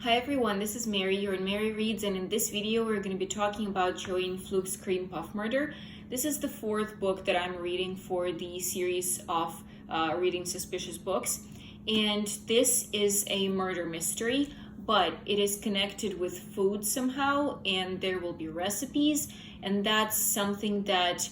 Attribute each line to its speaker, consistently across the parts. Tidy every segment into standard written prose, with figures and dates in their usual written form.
Speaker 1: Hi everyone, this is Mary. You're in Mary Reads, and in this video we're going to be talking about Joanne Fluke's Cream Puff Murder. This is the fourth book that I'm reading for the series of reading suspicious books, and this is a murder mystery, but it is connected with food somehow, and there will be recipes, and that's something that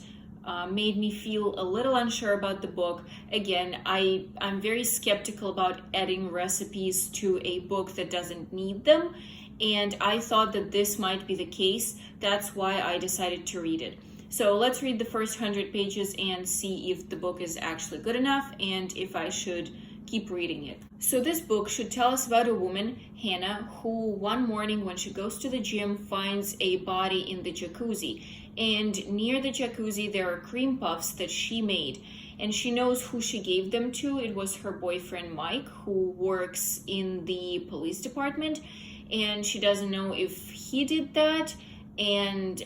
Speaker 1: made me feel a little unsure about the book. Again, I'm very skeptical about adding recipes to a book that doesn't need them, and I thought that this might be the case. That's why I decided to read it. So let's read the first 100 pages and see if the book is actually good enough and if I should keep reading it. So this book should tell us about a woman, Hannah, who one morning when she goes to the gym finds a body in the jacuzzi. And near the jacuzzi there are cream puffs that she made, and she knows who she gave them to. It was her boyfriend Mike, who works in the police department, and she doesn't know if he did that, and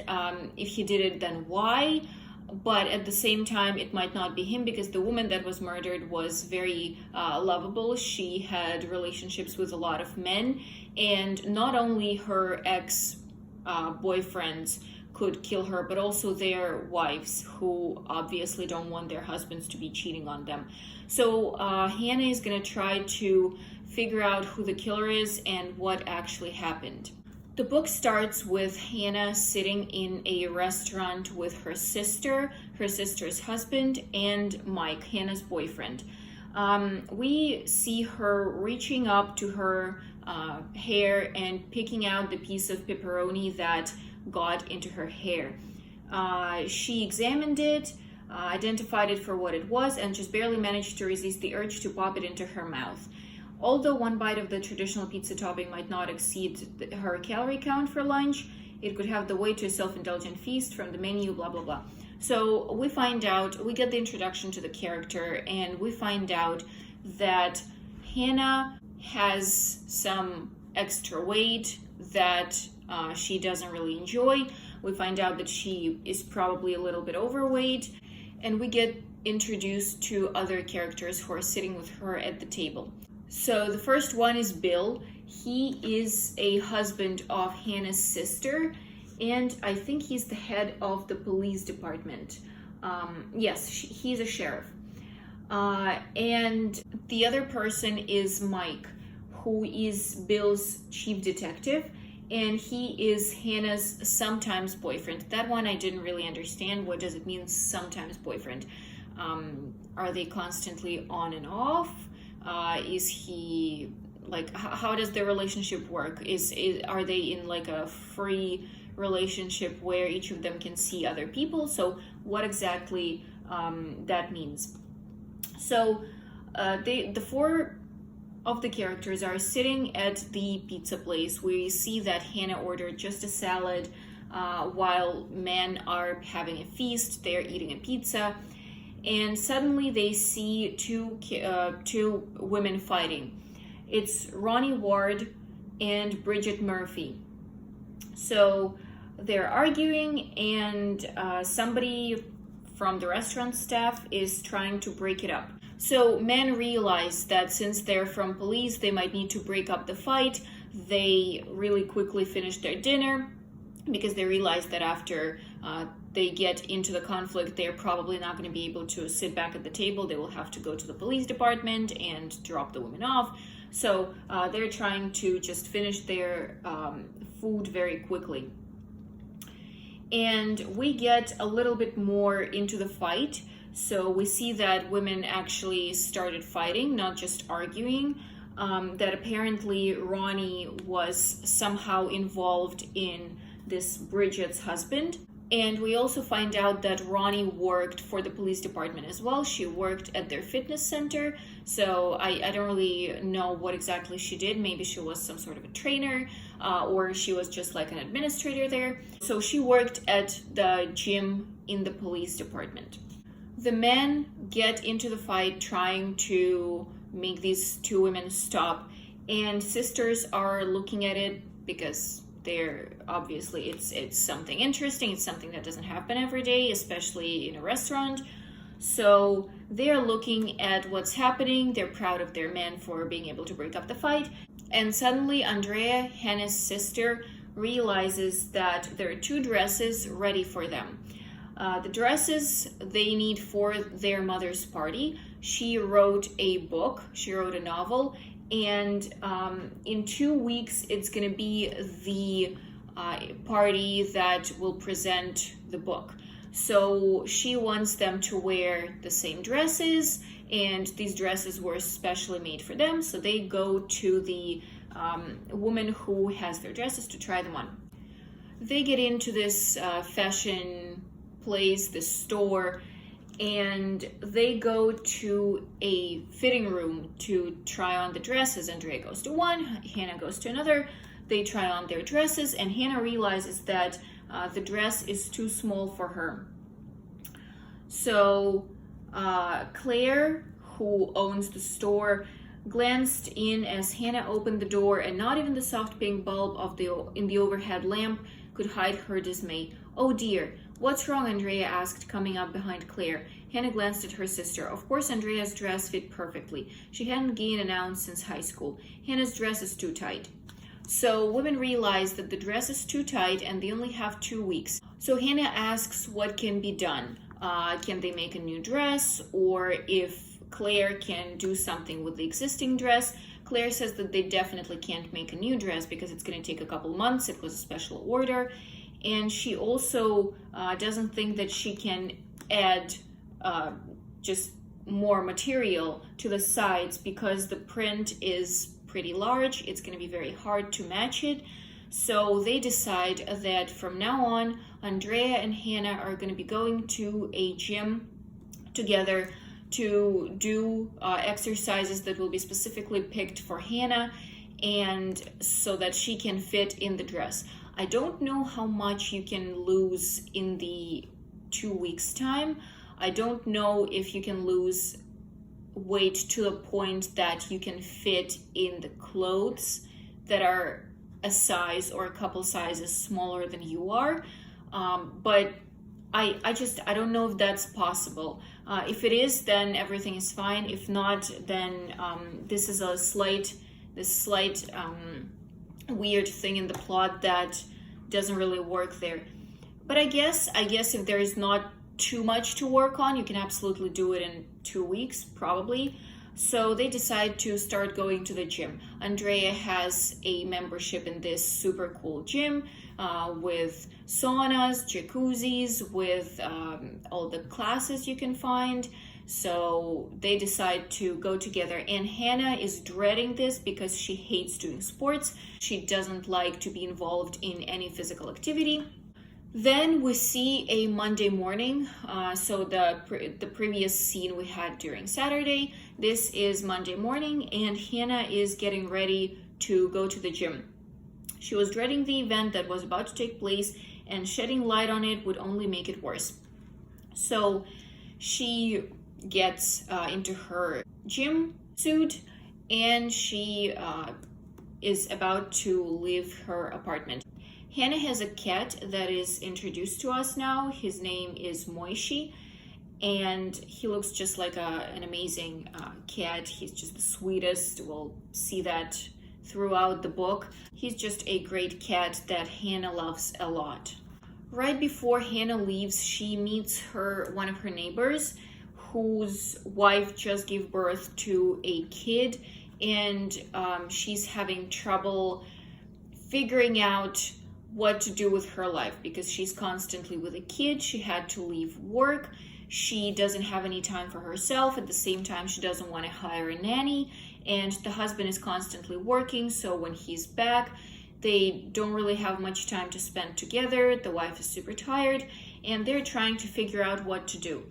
Speaker 1: if he did it, then why. But at the same time, it might not be him, because the woman that was murdered was very lovable. She had relationships with a lot of men, and not only her ex-boyfriends could kill her, but also their wives, who obviously don't want their husbands to be cheating on them. So Hannah is going to try to figure out who the killer is and what actually happened. The book starts with Hannah sitting in a restaurant with her sister, her sister's husband, and Mike, Hannah's boyfriend. We see her reaching up to her hair and picking out the piece of pepperoni that got into her hair. She examined it, identified it for what it was, and just barely managed to resist the urge to pop it into her mouth. Although one bite of the traditional pizza topping might not exceed her calorie count for lunch, it could have the weight to a self-indulgent feast from the menu, blah blah blah. So we get the introduction to the character, and we find out that Hannah has some extra weight that she doesn't really enjoy. We find out that she is probably a little bit overweight, and we get introduced to other characters who are sitting with her at the table. So the first one is Bill. He is a husband of Hannah's sister, and I think he's the head of the police department. Yes, he's a sheriff. And the other person is Mike, who is Bill's chief detective, and he is Hannah's sometimes boyfriend. That one I didn't really understand. What does it mean, sometimes boyfriend? Are they constantly on and off? Is he, like, how does their relationship work? Are they in like a free relationship where each of them can see other people? So what exactly that means? So the four of the characters are sitting at the pizza place. We see that Hannah ordered just a salad while men are having a feast. They're eating a pizza, and suddenly they see two women fighting. It's Ronnie Ward and Bridget Murphy. So they're arguing, and somebody from the restaurant staff is trying to break it up. So men realize that since they're from police, they might need to break up the fight. They really quickly finish their dinner, because they realize that after they get into the conflict, they're probably not going to be able to sit back at the table. They will have to go to the police department and drop the women off. So they're trying to just finish their food very quickly. And we get a little bit more into the fight. So we see that women actually started fighting, not just arguing. That apparently Ronnie was somehow involved in this Bridget's husband. And we also find out that Ronnie worked for the police department as well. She worked at their fitness center. So I don't really know what exactly she did. Maybe she was some sort of a trainer, or she was just like an administrator there. So she worked at the gym in the police department. The men get into the fight trying to make these two women stop, and sisters are looking at it because they're obviously it's something interesting. It's something that doesn't happen every day, especially in a restaurant. So they're looking at what's happening. They're proud of their men for being able to break up the fight. And suddenly Andrea, Hannah's sister, realizes that there are 2 dresses ready for them. The dresses they need for their mother's party. She wrote a book, she wrote a novel, and in 2 weeks it's going to be the party that will present the book. So she wants them to wear the same dresses, and these dresses were specially made for them. So they go to the woman who has their dresses to try them on. They get into this fashion place, this store, and they go to a fitting room to try on the dresses. Andrea goes to one, Hannah goes to another. They try on their dresses, and Hannah realizes that the dress is too small for her. So Claire, who owns the store, glanced in as Hannah opened the door, and not even the soft pink bulb in the overhead lamp could hide her dismay. "Oh dear, what's wrong?" Andrea asked, coming up behind Claire. Hannah glanced at her sister. Of course, Andrea's dress fit perfectly. She hadn't gained an ounce since high school. Hannah's dress is too tight. So women realize that the dress is too tight and they only have 2 weeks. So Hannah asks what can be done. Can they make a new dress, or if Claire can do something with the existing dress? Claire says that they definitely can't make a new dress because it's going to take a couple months. It was a special order. And she also doesn't think that she can add just more material to the sides because the print is pretty large. It's going to be very hard to match it. So they decide that from now on, Andrea and Hannah are going to be going to a gym together to do exercises that will be specifically picked for Hannah, and so that she can fit in the dress. I don't know how much you can lose in the 2 weeks time. I don't know if you can lose weight to the point that you can fit in the clothes that are a size or a couple sizes smaller than you are. But I don't know if that's possible. If it is, then everything is fine. If not, then this is a slight weird thing in the plot that doesn't really work there. But I guess if there is not too much to work on, you can absolutely do it in 2 weeks, probably. So they decide to start going to the gym. Andrea has a membership in this super cool gym with saunas, jacuzzis, with all the classes you can find. So they decide to go together, and Hannah is dreading this because she hates doing sports. She doesn't like to be involved in any physical activity. Then we see a Monday morning. So the previous scene we had during Saturday. This is Monday morning, and Hannah is getting ready to go to the gym. She was dreading the event that was about to take place, and shedding light on it would only make it worse. So she gets into her gym suit, and she is about to leave her apartment. Hannah has a cat that is introduced to us now. His name is Moishi, and he looks just like an amazing cat. He's just the sweetest. We'll see that throughout the book. He's just a great cat that Hannah loves a lot. Right before Hannah leaves, she meets one of her neighbors whose wife just gave birth to a kid, and she's having trouble figuring out what to do with her life because she's constantly with a kid. She had to leave work. She doesn't have any time for herself. At the same time, she doesn't want to hire a nanny, and the husband is constantly working, so when he's back, they don't really have much time to spend together. The wife is super tired, and they're trying to figure out what to do.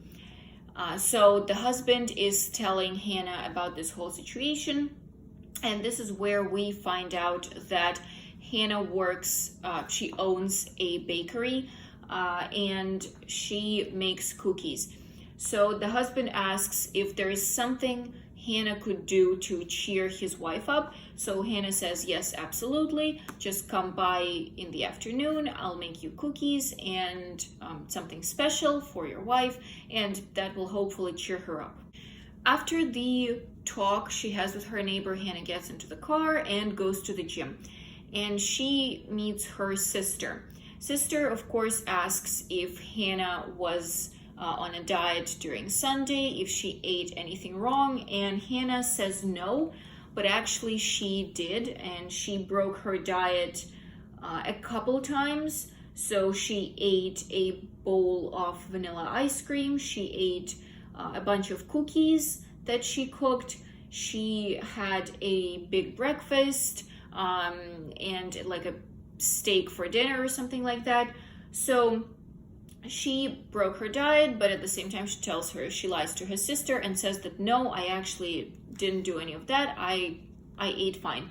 Speaker 1: So the husband is telling Hannah about this whole situation, and this is where we find out that Hannah works, she owns a bakery, and she makes cookies. So the husband asks if there is something Hannah could do to cheer his wife up. So Hannah says, yes, absolutely. Just come by in the afternoon. I'll make you cookies and something special for your wife, and that will hopefully cheer her up. After the talk she has with her neighbor, Hannah gets into the car and goes to the gym. And she meets her sister. Sister, of course, asks if Hannah was on a diet during Sunday, if she ate anything wrong, and Hannah says no, but actually she did, and she broke her diet a couple times. So she ate a bowl of vanilla ice cream, she ate a bunch of cookies that she cooked, she had a big breakfast, and like a steak for dinner or something like that. So she broke her diet, but at the same time she lies to her sister and says that no, I actually didn't do any of that, I ate fine.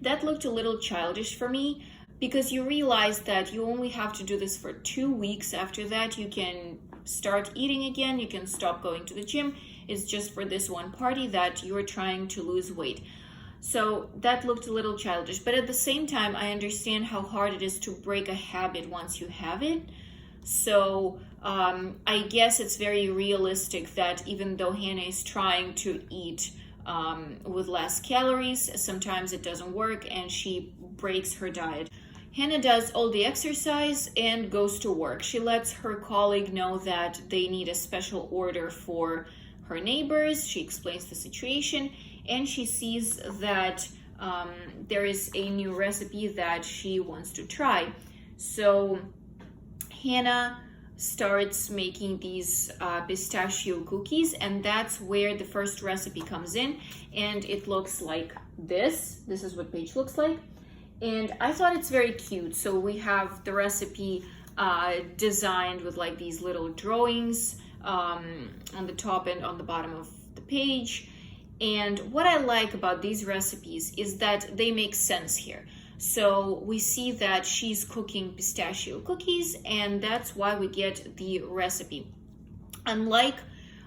Speaker 1: That looked a little childish for me, because you realize that you only have to do this for 2 weeks. After that you can start eating again, you can stop going to the gym. It's just for this one party that you're trying to lose weight. So that looked a little childish, but at the same time I understand how hard it is to break a habit once you have it. So I guess it's very realistic that even though Hannah is trying to eat with less calories, sometimes it doesn't work and she breaks her diet. Hannah does all the exercise and goes to work. She lets her colleague know that they need a special order for her neighbors. She explains the situation, and she sees that there is a new recipe that she wants to try. So Hannah starts making these pistachio cookies, and that's where the first recipe comes in, and it looks like this. This is what page looks like. And I thought it's very cute. So we have the recipe designed with like these little drawings on the top and on the bottom of the page. And what I like about these recipes is that they make sense here. So we see that she's cooking pistachio cookies, and that's why we get the recipe. Unlike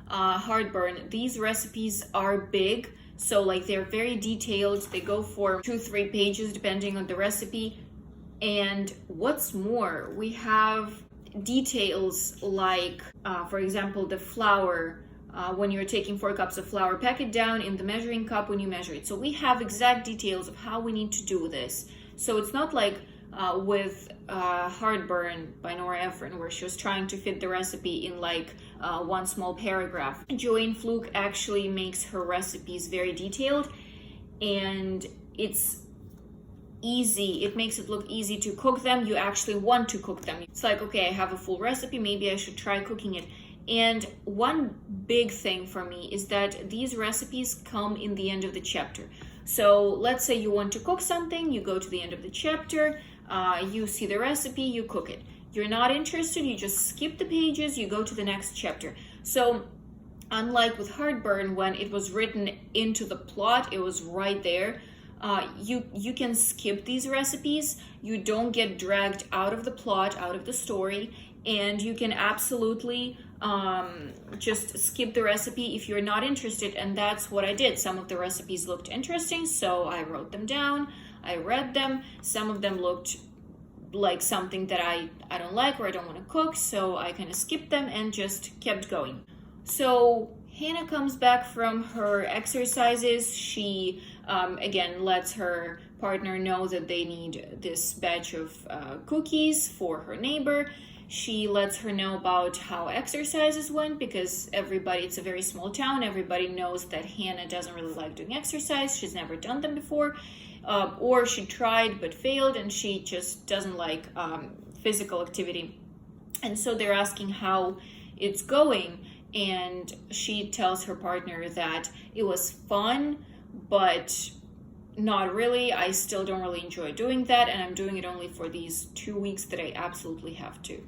Speaker 1: Heartburn, these recipes are big. So like they're very detailed, they go for 2-3 pages depending on the recipe. And what's more, we have details like, for example, the flour. When you're taking 4 cups of flour, pack it down in the measuring cup when you measure it. So we have exact details of how we need to do this. So it's not like with Heartburn by Nora Ephron, where she was trying to fit the recipe in like one small paragraph. Joanne Fluke actually makes her recipes very detailed, and it's easy. It makes it look easy to cook them. You actually want to cook them. It's like, okay, I have a full recipe, maybe I should try cooking it. And one big thing for me is that these recipes come in the end of the chapter. So let's say you want to cook something, you go to the end of the chapter, you see the recipe, you cook it. You're not interested, you just skip the pages, you go to the next chapter. So unlike with Heartburn, when it was written into the plot, it was right there. You can skip these recipes. You don't get dragged out of the plot, out of the story, and you can absolutely just skip the recipe if you're not interested. And that's what I did. Some of the recipes looked interesting, so I wrote them down, I read them. Some of them looked like something that I don't like or I don't want to cook, so I kind of skipped them and just kept going. So Hannah comes back from her exercises. She again lets her partner know that they need this batch of cookies for her neighbor. She lets her know about how exercises went, because it's a very small town, everybody knows that Hannah doesn't really like doing exercise. She's never done them before, or she tried but failed, and she just doesn't like physical activity. And so they're asking how it's going, and she tells her partner that it was fun, but not really. I still don't really enjoy doing that, and I'm doing it only for these 2 weeks that I absolutely have to.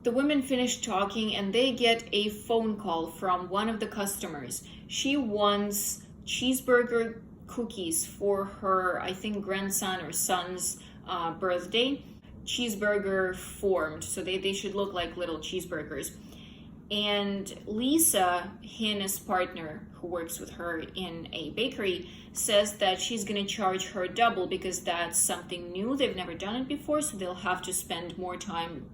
Speaker 1: The women finish talking and they get a phone call from one of the customers. She wants cheeseburger cookies for her, I think, grandson or son's birthday. Cheeseburger formed, so they should look like little cheeseburgers. And Lisa, Hannah's partner, who works with her in a bakery, says that she's going to charge her double because that's something new. They've never done it before, so they'll have to spend more time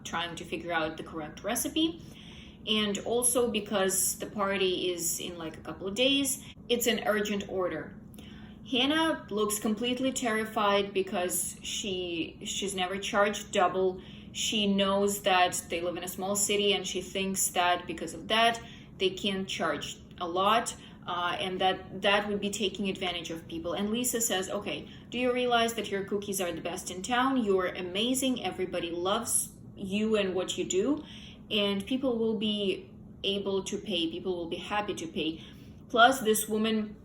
Speaker 1: trying to figure out the correct recipe. And also because the party is in like a couple of days, it's an urgent order. Hannah looks completely terrified because she's never charged double. She knows that they live in a small city, and she thinks that because of that, they can't charge a lot, and that would be taking advantage of people. And Lisa says, okay, do you realize that your cookies are the best in town? You're amazing. Everybody loves you and what you do, and people will be able to pay. People will be happy to pay. Plus, this woman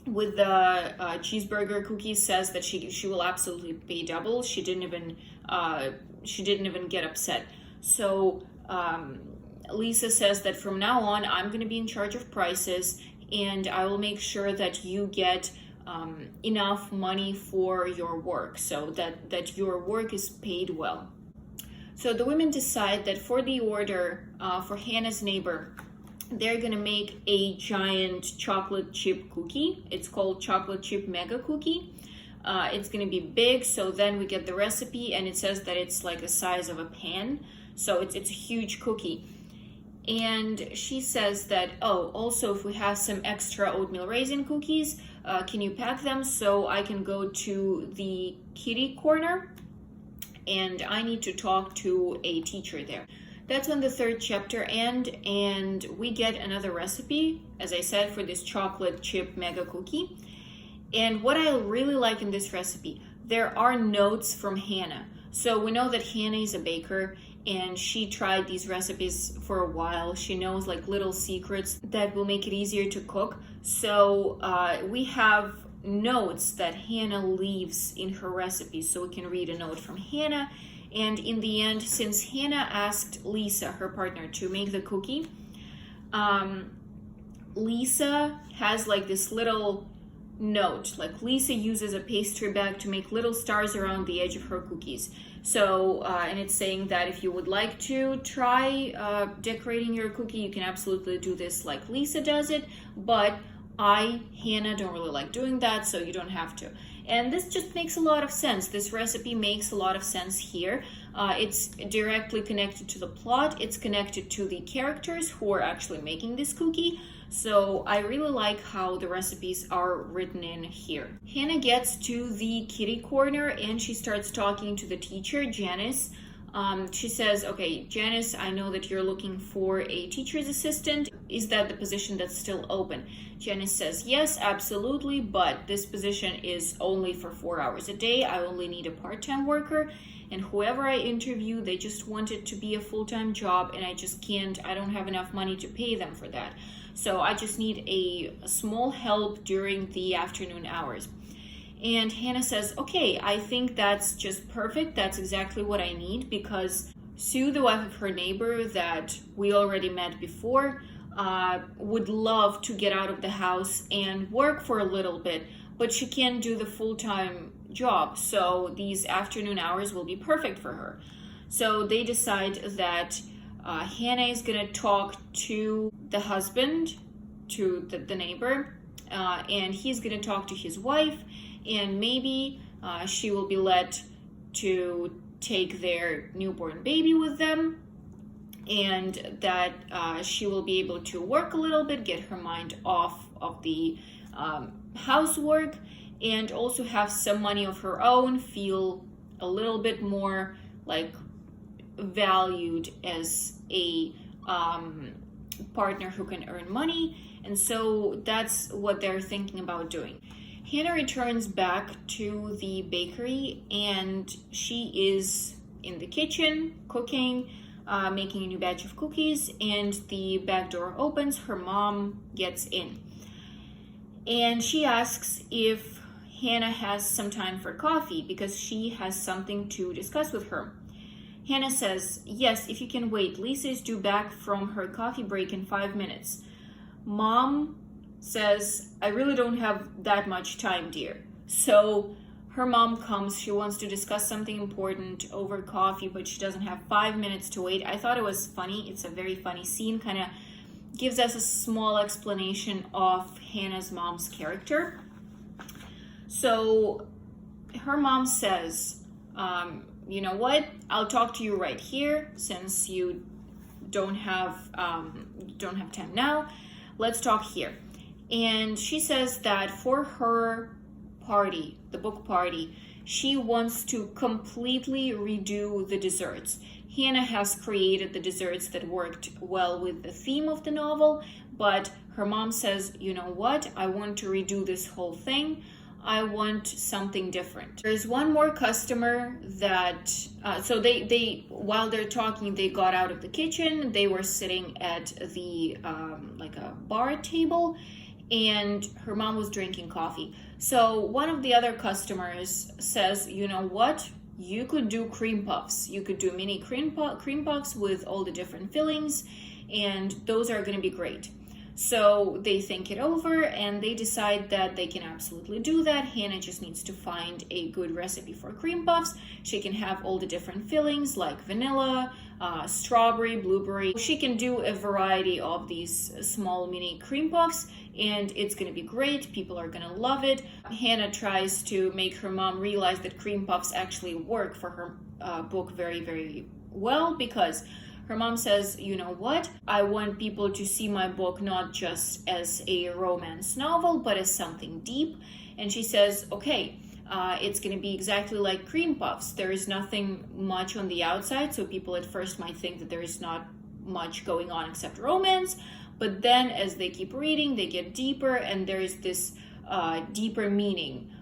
Speaker 1: with the cheeseburger cookies says that she will absolutely pay double. She didn't even get upset. So Lisa says that from now on, I'm going to be in charge of prices, and I will make sure that you get enough money for your work, so that your work is paid well. So the women decide that for the order for Hannah's neighbor, they're gonna make a giant chocolate chip cookie. It's called chocolate chip mega cookie. It's gonna be big, so then we get the recipe, and it says that it's like the size of a pan, so it's a huge cookie. And she says that, oh, also if we have some extra oatmeal raisin cookies, can you pack them so I can go to the kitty corner, and I need to talk to a teacher there. That's when the third chapter ends, and we get another recipe, as I said, for this chocolate chip mega cookie. And what I really like in this recipe, there are notes from Hannah. So we know that Hannah is a baker, and she tried these recipes for a while. She knows like little secrets that will make it easier to cook. So we have notes that Hannah leaves in her recipe, so we can read a note from Hannah. And in the end, since Hannah asked Lisa, her partner, to make the cookie, Lisa has like this little note. Like Lisa uses a pastry bag to make little stars around the edge of her cookies. So, and it's saying that if you would like to try decorating your cookie, you can absolutely do this like Lisa does it. But Hannah, don't really like doing that, so you don't have to. And this just makes a lot of sense. This recipe makes a lot of sense here. It's directly connected to the plot. It's connected to the characters who are actually making this cookie. So I really like how the recipes are written in here. Hannah gets to the kitty corner, and she starts talking to the teacher, Janice. She says, okay, Janice, I know that you're looking for a teacher's assistant. Is that the position that's still open? Janice says, yes, absolutely, but this position is only for 4 hours a day. I only need a part-time worker, and whoever I interview, they just want it to be a full-time job, and I don't have enough money to pay them for that. So I just need a small help during the afternoon hours. And Hannah says, okay, I think that's just perfect. That's exactly what I need, because Sue, the wife of her neighbor that we already met before, would love to get out of the house and work for a little bit, but she can't do the full-time job. So these afternoon hours will be perfect for her. So they decide that Hannah is going to talk to the husband, to the neighbor, and he's going to talk to his wife, and maybe she will be let to take their newborn baby with them, and that she will be able to work a little bit, get her mind off of the housework, and also have some money of her own, feel a little bit more like valued as a partner who can earn money. And so that's what they're thinking about doing. Hannah returns back to the bakery, and she is in the kitchen cooking, making a new batch of cookies, and the back door opens. Her mom gets in, and she asks if Hannah has some time for coffee because she has something to discuss with her. Hannah says, yes, if you can wait. Lisa is due back from her coffee break in 5 minutes. Mom says, I really don't have that much time, dear. So her mom comes. She wants to discuss something important over coffee, but she doesn't have 5 minutes to wait. I thought it was funny. It's a very funny scene. Kind of gives us a small explanation of Hannah's mom's character. So her mom says, you know what? I'll talk to you right here, since you don't have time now. Let's talk here. And she says that for her party, the book party, she wants to completely redo the desserts. Hannah has created the desserts that worked well with the theme of the novel, but her mom says, you know what, I want to redo this whole thing. I want something different. There's one more customer that, so they while they're talking, they got out of the kitchen. They were sitting at the, like a bar table, and her mom was drinking coffee. So one of the other customers says, you know what? You could do cream puffs. You could do mini cream puffs with all the different fillings, and those are going to be great. So they think it over and they decide that they can absolutely do that. Hannah just needs to find a good recipe for cream puffs. She can have all the different fillings like vanilla, strawberry, blueberry. She can do a variety of these small mini cream puffs, and it's going to be great. People are going to love it. Hannah tries to make her mom realize that cream puffs actually work for her book very, very well, because her mom says, you know what? I want people to see my book not just as a romance novel, but as something deep. And she says, okay, it's going to be exactly like cream puffs. There is nothing much on the outside, so people at first might think that there is not much going on except romance. But then as they keep reading, they get deeper, and there is this deeper meaning,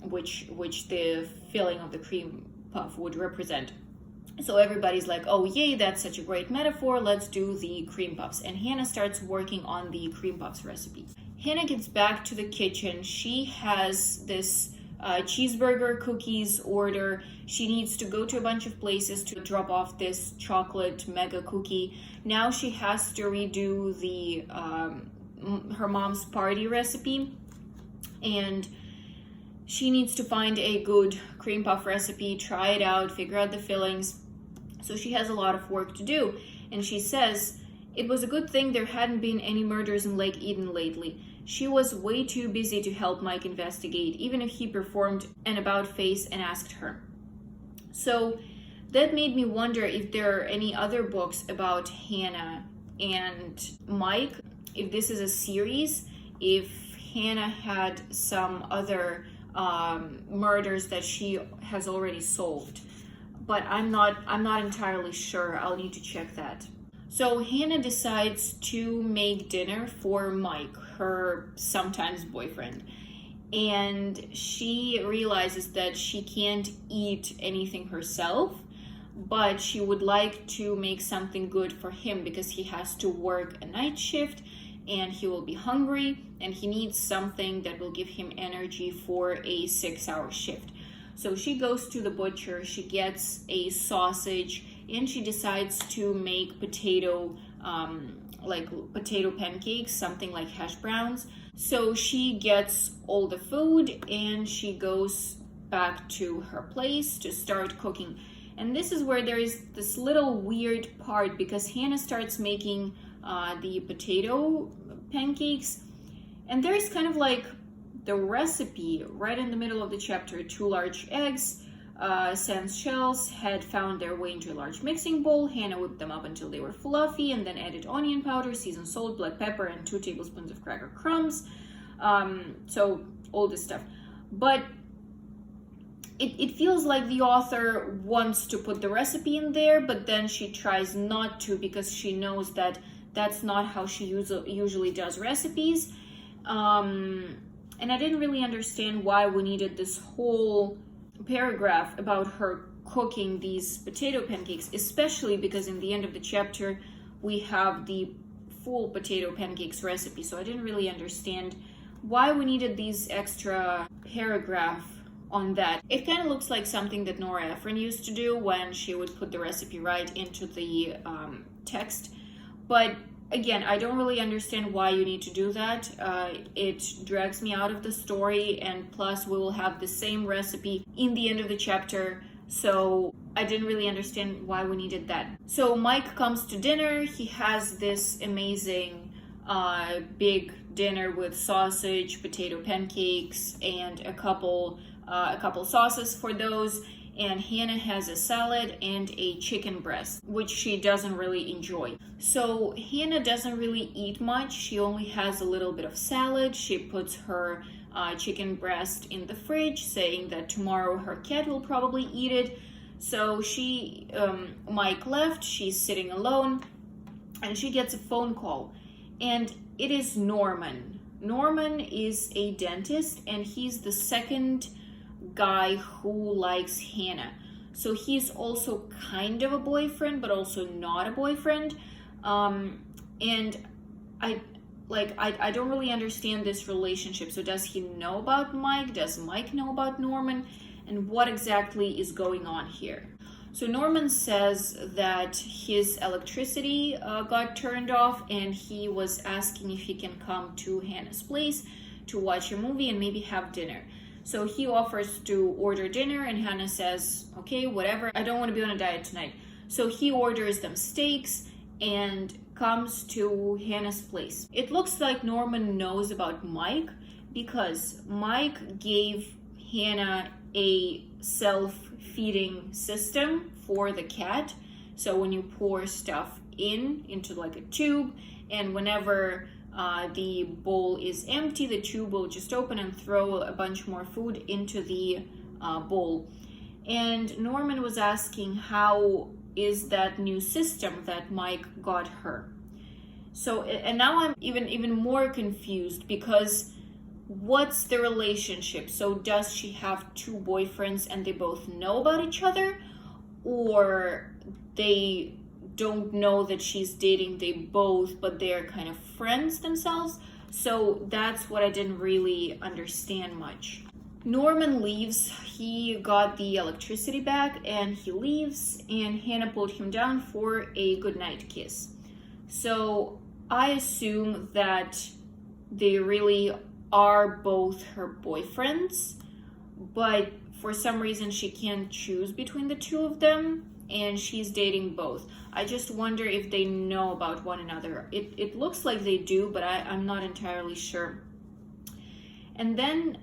Speaker 1: which the filling of the cream puff would represent. So everybody's like, oh yay, that's such a great metaphor, let's do the cream puffs. And Hannah starts working on the cream puffs recipe. Hannah gets back to the kitchen. She has this cheeseburger cookies order. She needs to go to a bunch of places to drop off this chocolate mega cookie. Now she has to redo the her mom's party recipe, and she needs to find a good cream puff recipe, try it out, figure out the fillings. So she has a lot of work to do. And she says, it was a good thing there hadn't been any murders in Lake Eden lately. She was way too busy to help Mike investigate, even if he performed an about-face and asked her. So that made me wonder if there are any other books about Hannah and Mike, if this is a series, if Hannah had some other murders that she has already solved. But I'm not entirely sure. I'll need to check that. So Hannah decides to make dinner for Mike, her sometimes boyfriend. And she realizes that she can't eat anything herself, but she would like to make something good for him because he has to work a night shift and he will be hungry and he needs something that will give him energy for a 6-hour shift. So she goes to the butcher, she gets a sausage, and she decides to make potato pancakes, something like hash browns. So she gets all the food and she goes back to her place to start cooking. And this is where there is this little weird part, because Hannah starts making the potato pancakes, and there's kind of like the recipe right in the middle of the chapter. 2 large eggs, sans shells, had found their way into a large mixing bowl. Hannah whipped them up until they were fluffy and then added onion powder, seasoned salt, black pepper, and 2 tablespoons of cracker crumbs. So all this stuff. But it feels like the author wants to put the recipe in there, but then she tries not to because she knows that that's not how she usually does recipes. And I didn't really understand why we needed this whole paragraph about her cooking these potato pancakes, especially because in the end of the chapter we have the full potato pancakes recipe. So I didn't really understand why we needed these extra paragraph on that. It kind of looks like something that Nora Ephron used to do when she would put the recipe right into the text. But again, I don't really understand why you need to do that. It drags me out of the story, and plus we will have the same recipe in the end of the chapter, so I didn't really understand why we needed that. So Mike comes to dinner. He has this amazing big dinner with sausage, potato pancakes, and a couple a couple sauces for those, and Hannah has a salad and a chicken breast, which she doesn't really enjoy. So Hannah doesn't really eat much. She only has a little bit of salad. She puts her chicken breast in the fridge, saying that tomorrow her cat will probably eat it. So Mike left, she's sitting alone, and she gets a phone call, and it is Norman. Norman is a dentist, and he's the second guy who likes Hannah. So he's also kind of a boyfriend, but also not a boyfriend. And I don't really understand this relationship. So does he know about Mike? Does Mike know about Norman? And what exactly is going on here? So Norman says that his electricity got turned off, and he was asking if he can come to Hannah's place to watch a movie and maybe have dinner. So he offers to order dinner, and Hannah says, okay, whatever, I don't want to be on a diet tonight. So he orders them steaks and comes to Hannah's place. It looks like Norman knows about Mike, because Mike gave Hannah a self-feeding system for the cat. So when you pour stuff into like a tube, and whenever the bowl is empty, the tube will just open and throw a bunch more food into the bowl. And Norman was asking, how is that new system that Mike got her? So, and now I'm even more confused, because what's the relationship? So does she have two boyfriends and they both know about each other, or they don't know that she's dating they both, but they're kind of friends themselves? So that's what I didn't really understand much. Norman leaves. He got the electricity back and he leaves, and Hannah pulled him down for a goodnight kiss. So I assume that they really are both her boyfriends, but for some reason she can't choose between the two of them, and she's dating both. I just wonder if they know about one another. It looks like they do, but I'm not entirely sure. And then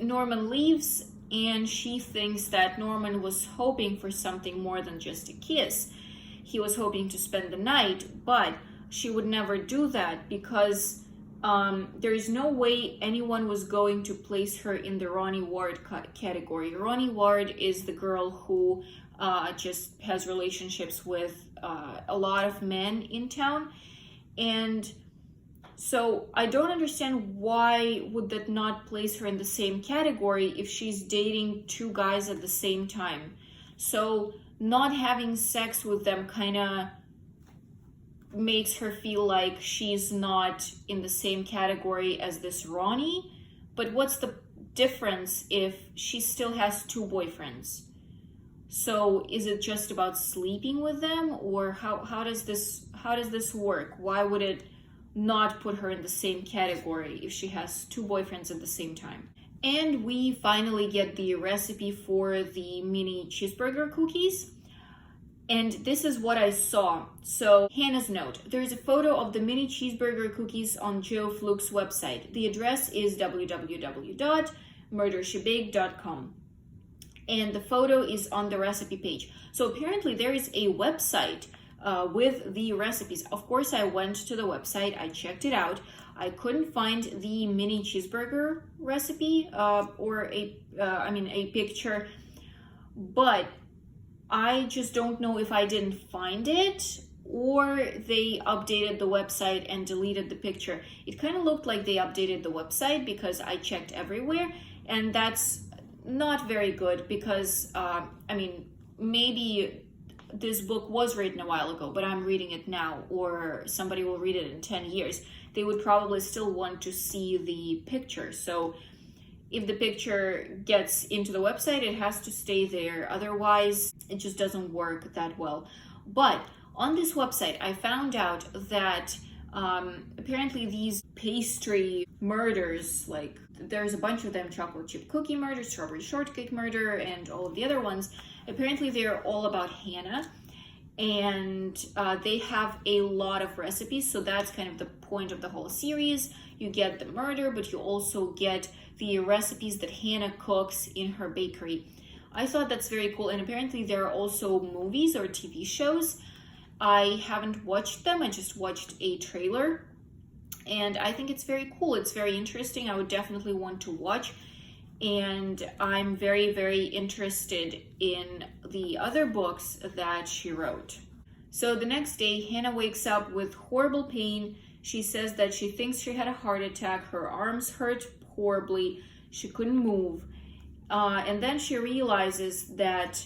Speaker 1: Norman leaves, and she thinks that Norman was hoping for something more than just a kiss. He was hoping to spend the night, but she would never do that, because there is no way anyone was going to place her in the Ronnie Ward category. Ronnie Ward is the girl who just has relationships with a lot of men in town. And so I don't understand why would that not place her in the same category if she's dating two guys at the same time. So not having sex with them kind of makes her feel like she's not in the same category as this Ronnie. But what's the difference if she still has two boyfriends? So is it just about sleeping with them, or how does this work? Why would it not put her in the same category if she has two boyfriends at the same time? And we finally get the recipe for the mini cheeseburger cookies. And this is what I saw. So Hannah's note: there is a photo of the mini cheeseburger cookies on Joe Fluke's website. The address is www.murdershebaked.com. And the photo is on the recipe page. So apparently there is a website with the recipes. Of course, I went to the website, I checked it out. I couldn't find the mini cheeseburger recipe or a picture, but I just don't know if I didn't find it or they updated the website and deleted the picture. It kind of looked like they updated the website, because I checked everywhere, and that's not very good, because maybe this book was written a while ago, but I'm reading it now, or somebody will read it in 10 years. They would probably still want to see the picture. So if the picture gets into the website, it has to stay there. Otherwise, it just doesn't work that well. But on this website, I found out that apparently these pastry murders, like there's a bunch of them: chocolate chip cookie murder, strawberry shortcake murder, and all of the other ones. Apparently they're all about Hannah, and they have a lot of recipes. So that's kind of the point of the whole series. You get the murder, but you also get the recipes that Hannah cooks in her bakery. I thought that's very cool, and apparently there are also movies or TV shows. I haven't watched them, I just watched a trailer, and I think it's very cool. It's very interesting. I would definitely want to watch, and I'm very, very interested in the other books that she wrote. So the next day, Hannah wakes up with horrible pain. She says that she thinks she had a heart attack. Her arms hurt horribly. She couldn't move. And then she realizes that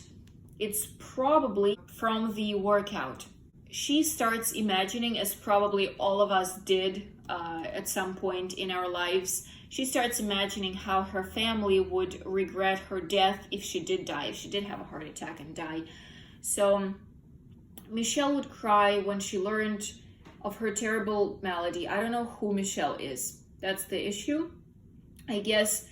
Speaker 1: it's probably from the workout. She starts imagining, as probably all of us did at some point in our lives, she starts imagining how her family would regret her death if she did die, if she did have a heart attack and die. So Michelle would cry when she learned of her terrible malady. I don't know who Michelle is. That's the issue. I guess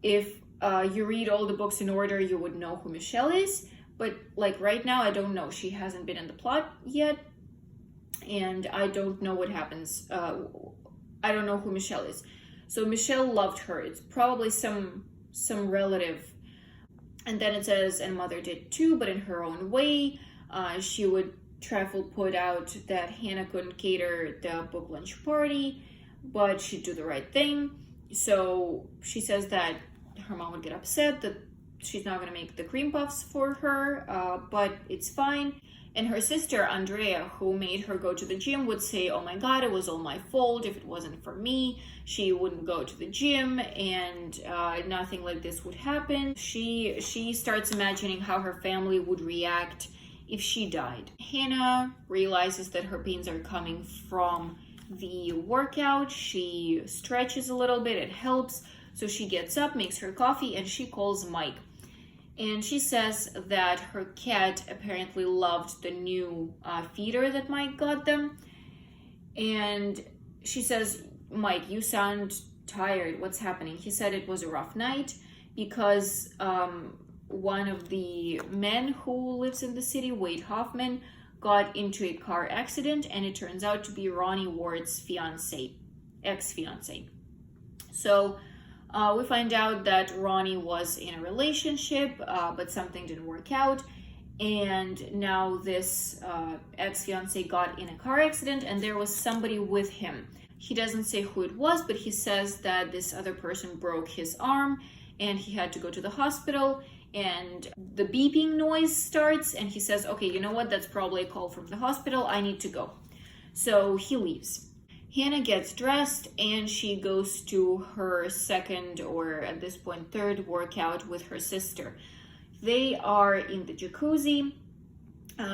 Speaker 1: if you read all the books in order, you would know who Michelle is. But like right now, I don't know. She hasn't been in the plot yet. And I don't know what happens. I don't know who Michelle is. So Michelle loved her. It's probably some relative. And then it says, and mother did too, but in her own way. She would trifle put out that Hannah couldn't cater the book lunch party, but she'd do the right thing. So she says that her mom would get upset that she's not going to make the cream puffs for her, but it's fine. And her sister, Andrea, who made her go to the gym, would say, oh my God, it was all my fault. If it wasn't for me, she wouldn't go to the gym and nothing like this would happen. She starts imagining how her family would react if she died. Hannah realizes that her pains are coming from the workout. She stretches a little bit, it helps. So she gets up, makes her coffee, and she calls Mike. And she says that her cat apparently loved the new feeder that Mike got them. And she says, Mike, you sound tired. What's happening? He said it was a rough night because one of the men who lives in the city, Wade Hoffman, got into a car accident, and it turns out to be Ronnie Ward's ex-fiance. So we find out that Ronnie was in a relationship, but something didn't work out. And now this ex-fiance got in a car accident, and there was somebody with him. He doesn't say who it was, but he says that this other person broke his arm, and he had to go to the hospital. And the beeping noise starts, and he says, okay, you know what? That's probably a call from the hospital. I need to go. So he leaves. Hannah gets dressed and she goes to her second, or at this point third, workout with her sister. They are in the jacuzzi.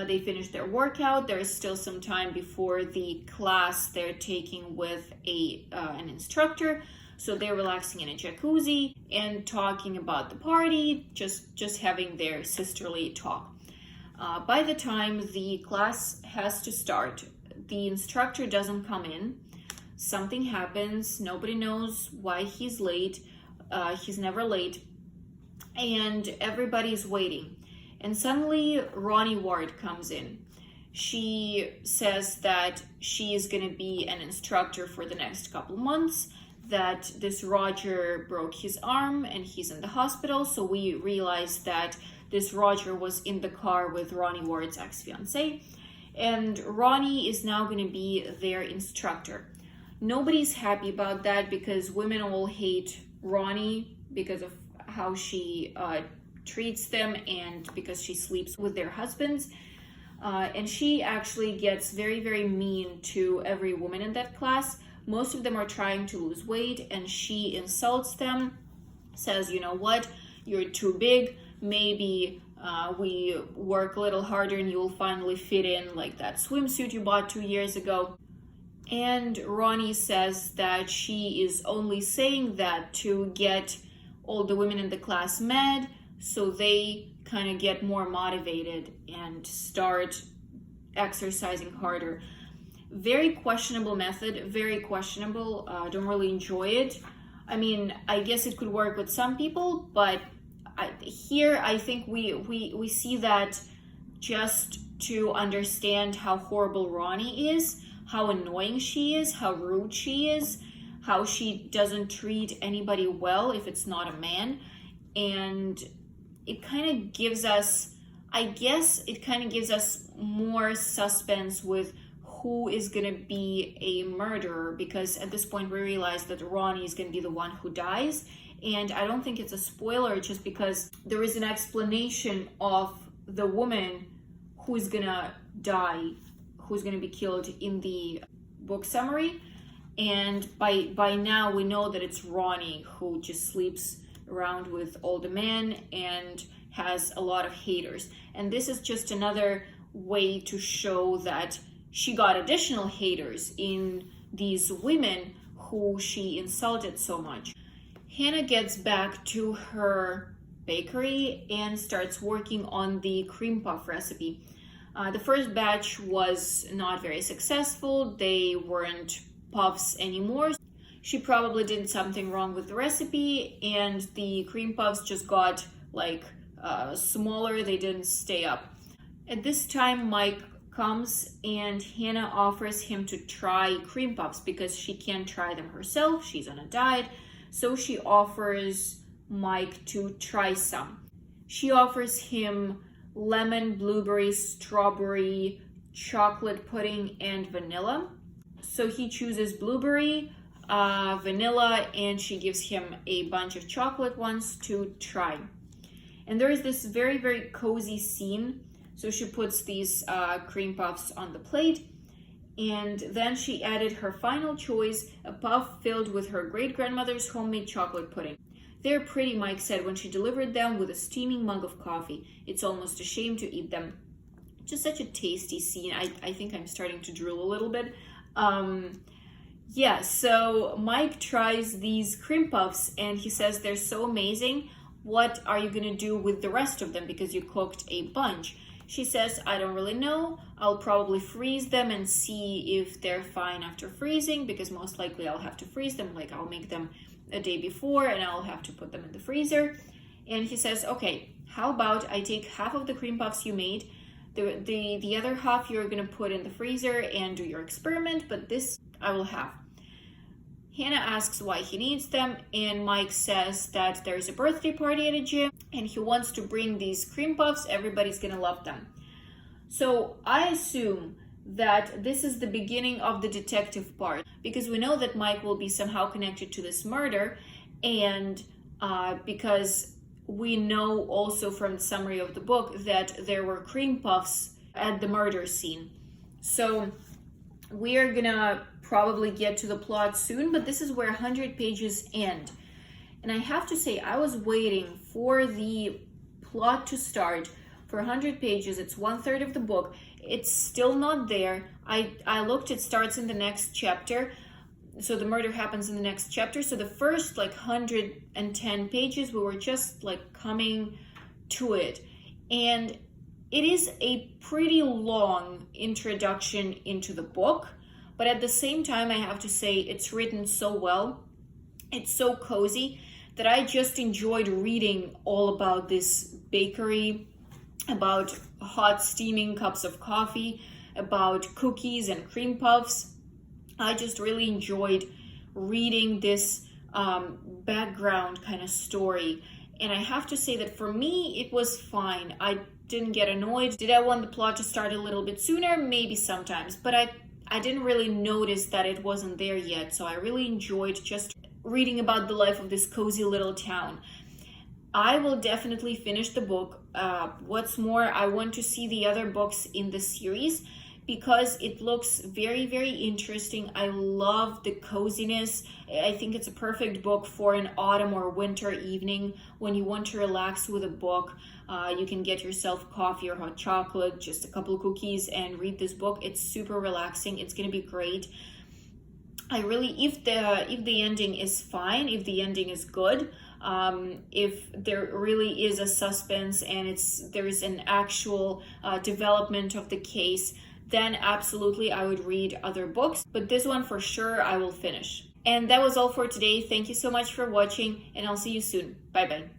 Speaker 1: They finish their workout. There is still some time before the class they're taking with an instructor. So they're relaxing in a jacuzzi and talking about the party, just having their sisterly talk. By the time the class has to start, the instructor doesn't come in. Something happens. Nobody knows why he's late. He's never late. And everybody's waiting. And suddenly Ronnie Ward comes in. She says that she is going to be an instructor for the next couple months, that this Roger broke his arm and he's in the hospital. So we realize that this Roger was in the car with Ronnie Ward's ex-fiance. And Ronnie is now going to be their instructor. Nobody's happy about that because women all hate Ronnie because of how she treats them and because she sleeps with their husbands. And she actually gets very, very mean to every woman in that class. Most of them are trying to lose weight, and she insults them, says, you know what, you're too big. Maybe we work a little harder and you'll finally fit in like that swimsuit you bought 2 years ago. And Ronnie says that she is only saying that to get all the women in the class mad, so they kind of get more motivated and start exercising harder. Very questionable method, very questionable. Don't really enjoy it. I mean, I guess it could work with some people, but here I think we see that just to understand how horrible Ronnie is, how annoying she is, how rude she is, how she doesn't treat anybody well if it's not a man. And it kind of gives us, I guess it kind of gives us more suspense with who is going to be a murderer, because at this point we realize that Ronnie is going to be the one who dies. And I don't think it's a spoiler, just because there is an explanation of the woman who's going to die, who's going to be killed in the book summary. And by now we know that it's Ronnie, who just sleeps around with all the men and has a lot of haters. And this is just another way to show that she got additional haters in these women who she insulted so much. Hannah gets back to her bakery and starts working on the cream puff recipe. The first batch was not very successful. They weren't puffs anymore. She probably did something wrong with the recipe, and the cream puffs just got smaller. They didn't stay up. At this time, Mike comes and Hannah offers him to try cream puffs because she can't try them herself. She's on a diet. So she offers Mike to try some. She offers him lemon, blueberry, strawberry, chocolate pudding, and vanilla. So he chooses blueberry, vanilla, and she gives him a bunch of chocolate ones to try. And there is this very, very cozy scene. So she puts these cream puffs on the plate, and then she added her final choice, a puff filled with her great-grandmother's homemade chocolate pudding. They're pretty, Mike said when she delivered them with a steaming mug of coffee. It's almost a shame to eat them. Just such a tasty scene. I think I'm starting to drool a little bit. So Mike tries these cream puffs and he says they're so amazing. What are you gonna do with the rest of them, because you cooked a bunch? She says, I don't really know. I'll probably freeze them and see if they're fine after freezing, because most likely I'll have to freeze them. Like, I'll make them a day before and I'll have to put them in the freezer. And he says, okay, how about I take half of the cream puffs you made, the other half you're gonna put in the freezer and do your experiment, but this I will have. Hannah asks why he needs them, and Mike says that there's a birthday party at a gym and he wants to bring these cream puffs. Everybody's gonna love them. So I assume that this is the beginning of the detective part, because we know that Mike will be somehow connected to this murder, and because we know also from the summary of the book that there were cream puffs at the murder scene. So we are gonna probably get to the plot soon, but this is where 100 pages end. And I have to say, I was waiting for the plot to start for 100 pages. It's 1/3 of the book. It's still not there. I looked, it starts in the next chapter. So the murder happens in the next chapter. So the first 110 pages, we were just coming to it. And it is a pretty long introduction into the book. But at the same time, I have to say, it's written so well. It's so cozy that I just enjoyed reading all about this bakery, about hot steaming cups of coffee, about cookies and cream puffs. I just really enjoyed reading this background kind of story. And I have to say that for me, it was fine. I didn't get annoyed. Did I want the plot to start a little bit sooner? Maybe sometimes, but I didn't really notice that it wasn't there yet. So I really enjoyed just reading about the life of this cozy little town. I will definitely finish the book. What's more, I want to see the other books in the series because it looks very, very interesting. I love the coziness. I think it's a perfect book for an autumn or winter evening when you want to relax with a book. You can get yourself coffee or hot chocolate, just a couple of cookies, and read this book. It's super relaxing. It's going to be great. I really, if the ending is fine, if the ending is good, if there really is a suspense and there is an actual development of the case, then absolutely I would read other books. But this one for sure I will finish. And that was all for today. Thank you so much for watching, and I'll see you soon. Bye bye.